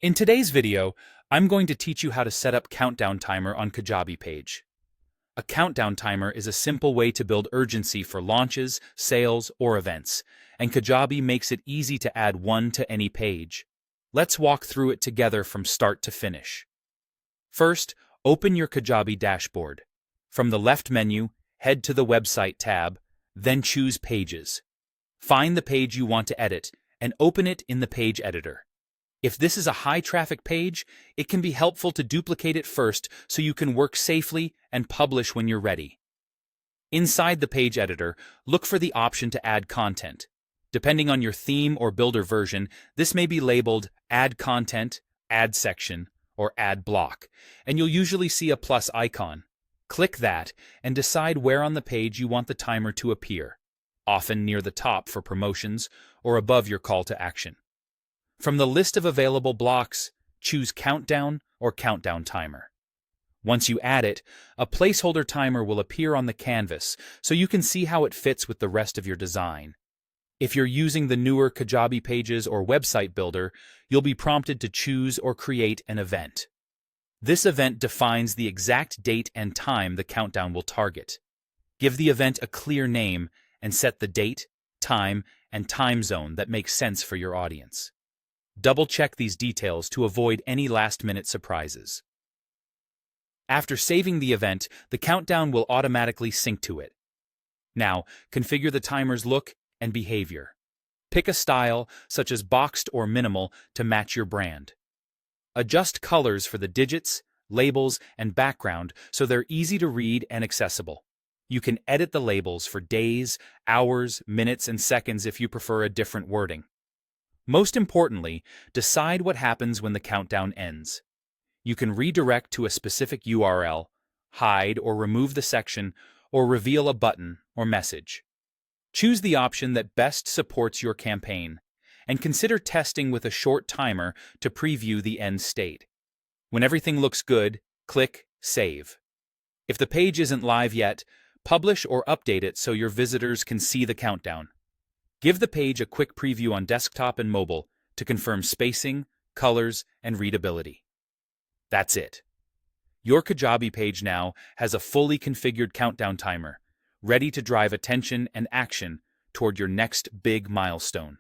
In today's video, I'm going to teach you how to set up countdown timer on Kajabi page. A countdown timer is a simple way to build urgency for launches, sales, or events, and Kajabi makes it easy to add one to any page. Let's walk through it together from start to finish. First, open your Kajabi dashboard. From the left menu, head to the Website tab, then choose Pages. Find the page you want to edit and open it in the page editor. If this is a high-traffic page, it can be helpful to duplicate it first so you can work safely and publish when you're ready. Inside the page editor, look for the option to add content. Depending on your theme or builder version, this may be labeled Add Content, Add Section, or Add Block, and you'll usually see a plus icon. Click that and decide where on the page you want the timer to appear, often near the top for promotions or above your call to action. From the list of available blocks, choose Countdown or Countdown Timer. Once you add it, a placeholder timer will appear on the canvas so you can see how it fits with the rest of your design. If you're using the newer Kajabi pages or website builder, you'll be prompted to choose or create an event. This event defines the exact date and time the countdown will target. Give the event a clear name and set the date, time, and time zone that makes sense for your audience. Double-check these details to avoid any last-minute surprises. After saving the event, the countdown will automatically sync to it. Now, configure the timer's look and behavior. Pick a style, such as boxed or minimal, to match your brand. Adjust colors for the digits, labels, and background so they're easy to read and accessible. You can edit the labels for days, hours, minutes, and seconds if you prefer a different wording. Most importantly, decide what happens when the countdown ends. You can redirect to a specific URL, hide or remove the section, or reveal a button or message. Choose the option that best supports your campaign, and consider testing with a short timer to preview the end state. When everything looks good, click Save. If the page isn't live yet, publish or update it so your visitors can see the countdown. Give the page a quick preview on desktop and mobile to confirm spacing, colors, and readability. That's it. Your Kajabi page now has a fully configured countdown timer, ready to drive attention and action toward your next big milestone.